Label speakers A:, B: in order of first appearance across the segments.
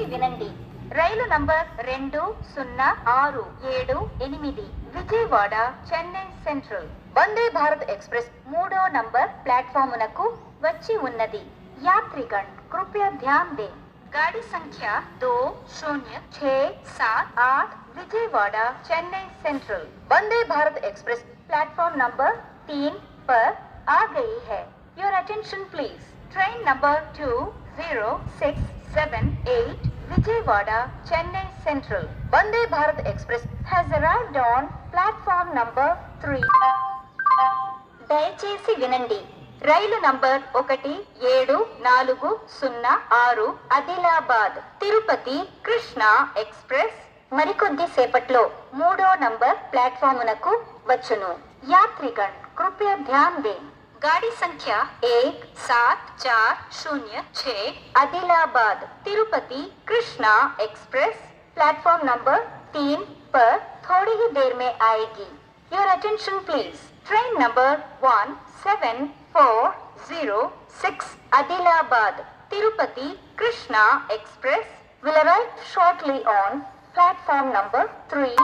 A: దయచేసి వినండి. రైలు number 2067 Vijayawada Chennai central Vande Bharat express 3వ నంబర్ ప్లాట్ఫామునకు వచ్చి ఉన్నది. यात्रीगण कृपया ध्यान दें. गाड़ी संख्या 2067 Vijayawada Chennai central Vande Bharat express platform number 3 पर आ गई है. Your attention please. Train number 20678 Vijayawada Chennai central Vande Bharat express has arrived on platform number 3. దయచేసి వినండి. రైలు నంబర్ 1740 ఆదిలాబాద్ తిరుపతి కృష్ణ ఎక్స్ప్రెస్ మరికొద్ది సేపట్లో 3వ నంబర్ ప్లాట్ఫామునకు వచ్చును. यात्रीगण कृपया ध्यान दें. गाड़ी संख्या 17406 Adilabad Tirupati Krishna express platform number 3 पर थोड़ी ही देर में आएगी. Your attention please. Train number 17406 Adilabad Tirupati Krishna express will arrive shortly on platform number 3.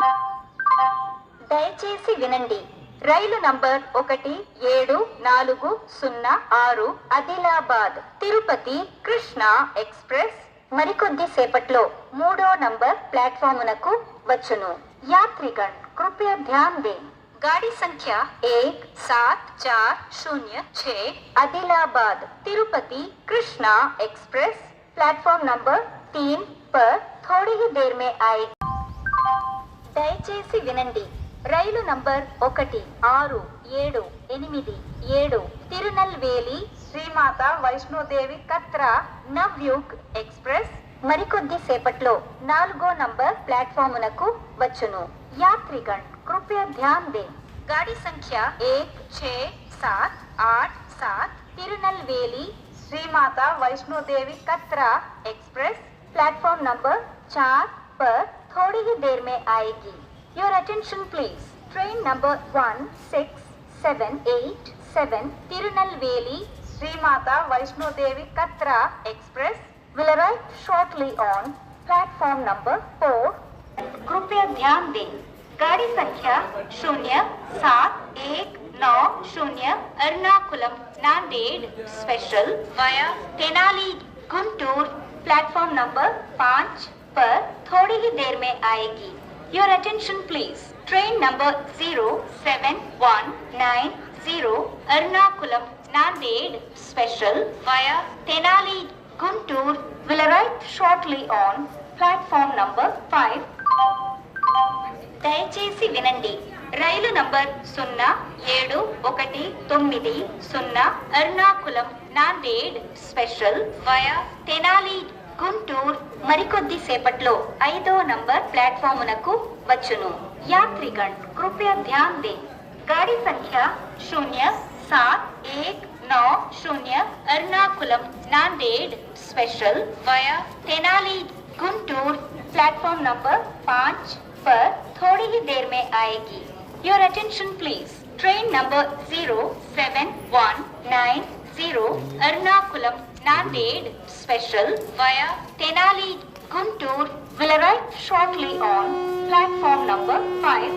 A: దయచేసి వినండి. రైలు నంబర్ 1740 ఆదిలాబాద్ తిరుపతి కృష్ణా ఎక్స్ప్రెస్ మరికొద్ది సేపట్లో 3వ నంబర్ ప్లాట్ఫామునకు వచ్చును. यात्रीगण कृपया ध्यान दें. गाड़ी संख्या 17406 Adilabad Tirupati Krishna express platform number 3 पर थोड़ी ही देर में आएगी. దయచేసి వినండి. రైలు నంబర్ 1678 తిరునల్వేలి శ్రీమాత వైష్ణోదేవి కత్రా నవ్యుగ్ ఎక్స్ప్రెస్ మరికొద్ది సేపట్లో 4వ నంబర్ ప్లాట్ఫామునకు వచ్చును. यात्रीगण कृपया ध्यान दें. गाड़ी संख्या 16787 Tirunelveli Shri Mata Vaishno Devi Katra express platform number 4 पर थोड़ी ही देर में आएगी. Your attention please. Train number 16787 Tirunelveli Shri Mata Vaishno Devi Katra express will arrive shortly on platform number 4. कृपया ध्यान दें. गाड़ी संख्या 0719 Ernakulam Nanded special via Tenali Guntur platform number 5 पर थोड़ी ही देर में आएगी. Your attention please. Train number 0719 Ernakulam Nanded special via Tenali Guntur will arrive shortly on platform number 5. దయచేసి వినండి. రైలు number 0719 Ernakulam Nanded special via Tenali Guntur మరికొద్ది సేపట్లో 5వ నంబర్ ప్లాట్ఫామునకు వచ్చును. यात्रीगण कृपया ध्यान दें. गाड़ी संख्या 0719 एर्नाकुलम नांदेड़ स्पेशल वया तेनाली गुंटूर प्लेटफॉर्म नंबर 5 पर थोड़ी ही देर में आएगी. Your attention please. Train number 0719 Ernakulam Nanded special वया Tenali Guntur will arrive shortly on platform number 5.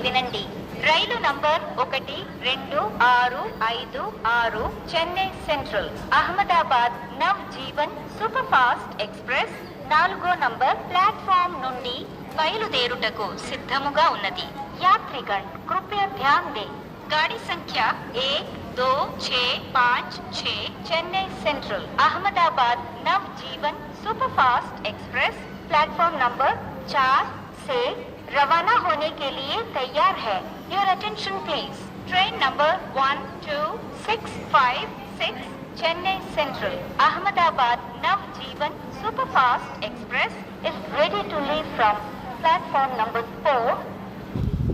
A: వినండి. రైలు number 1256 Chennai central Ahmedabad Nav Jeevan superfast express 4వ నంబర్ ప్లాట్ఫామ్ నుండి బయలుదేరుటకు సిద్ధముగా ఉన్నది. यात्रीगण कृपया ध्यान दें. गाड़ी संख्या 12656 चेन्नई सेंट्रल अहमदाबाद नव जीवन super fast express platform number 4 से रवाना होने के लिए तैयार है. Your attention please. Train number 12656 Chennai central Ahmedabad नव जीवन super fast express is ready to leave from platform number 4.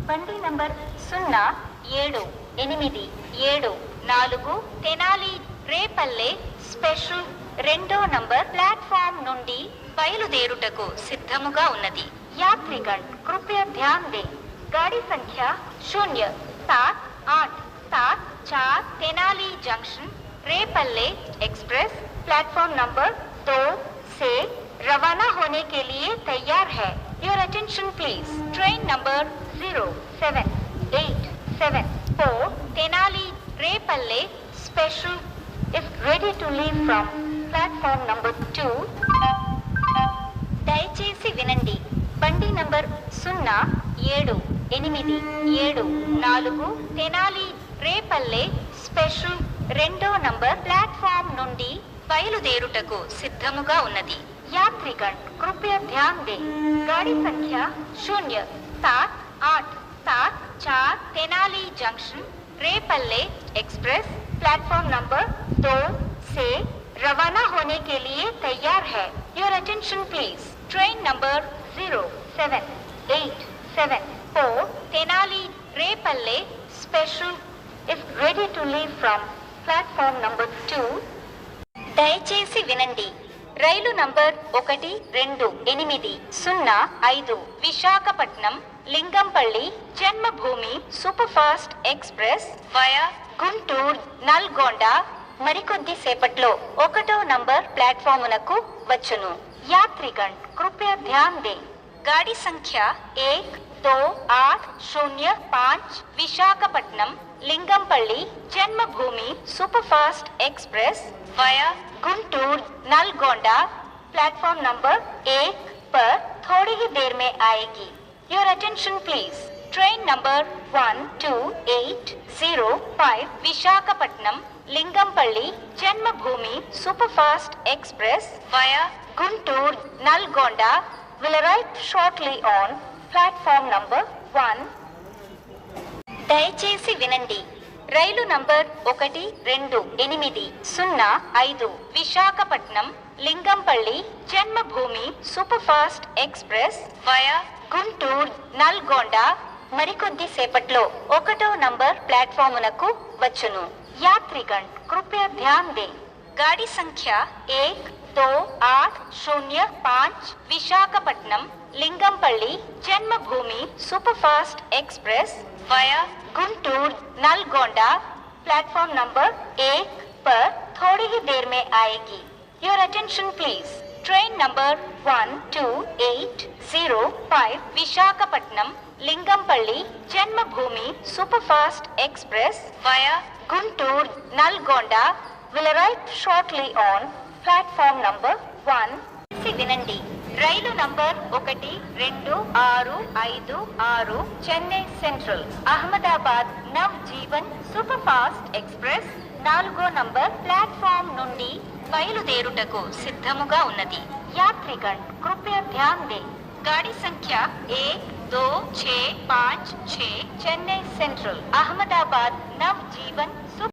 A: బండి నంబర్ 0784 తెనాలి రేపల్లె స్పెషల్ 2వ నంబర్ ప్లాట్ఫామ్ నుండి బయలుదేరుటకు సిద్ధముగా ఉన్నది. यात्रीगण कृपया ध्यान दें. गाड़ी संख्या 0787 Tenali junction Repalle express platform number 2 से रवाना होने के लिए तैयार है। Your attention please. Train number 0787 Tenali Repalle special is ready to leave from platform number 2. దయచేసి వినండి. బండి నంబర్ 0784 తెనాలి రేపల్లె స్పెషల్ రెండో నంబర్ ప్లాట్ఫామ్ నుండి బయలుదేరుటకు సిద్ధముగా ఉన్నది. యాత్రిగण कृपया ध्यान दें। गाड़ी संख्या 0787 Tenali junction Repalle express platform number 2 से रवाना होने के लिए तैयार है। Your attention please. Train number 0784 Tenali Repalle special is ready to leave from platform number 2. దయచేసి వినండి. రైలు number 1285 Visakhapatnam Lingampalli Janmabhoomi superfast express via Guntur Nalgonda మరికొద్ది సేపట్లో 1వ నంబర్ ప్లాట్ఫామునకు వచ్చును. యాత్రిగण कृपया ध्यान दें। गाड़ी संख्या 1285 Visakhapatnam Lingampalli Janmabhoomi superfast express वया गुंटूर नलगोंडा प्लेटफॉर्म नंबर 1 पर थोड़ी ही देर में आएगी। Your attention please. Train number 1285 Visakhapatnam Lingampalli Janmabhoomi superfast express वया Guntur Nalgonda will arrive shortly on platform number 1. దయచేసి వినండి. రైలు number 1285 Visakhapatnam Lingampalli Janmabhoomi superfast express via Guntur Nalgonda మరికొద్ది సేపట్లో 1వ నంబర్ ప్లాట్ఫామునకు వచ్చును. యాత్రిగण कृपया ध्यान दें। गाड़ी संख्या 1285 Visakhapatnam Lingampalli Janmabhoomi superfast express वया गुंटूर नलगोंडा प्लेटफॉर्म नंबर 1 पर थोड़ी ही देर में आएगी। Your attention please. Train number 1285 Visakhapatnam Lingampalli Janmabhoomi superfast express वया Guntur Nalgonda will arrive shortly on platform number 1. వినండి. రైలు number 1265 Chennai central Ahmedabad Nav Jeevan superfast express 4వ నంబర్ ప్లాట్ఫామ్ నుండి బయలుదేరుటకు సిద్ధముగా ఉన్నది. యాత్రిగण कृपया ध्यान दें। गाड़ी संख्या 1265 చెన్నై సెంట్రల్ అహ్మదాబాద్ నవ్ జీవన్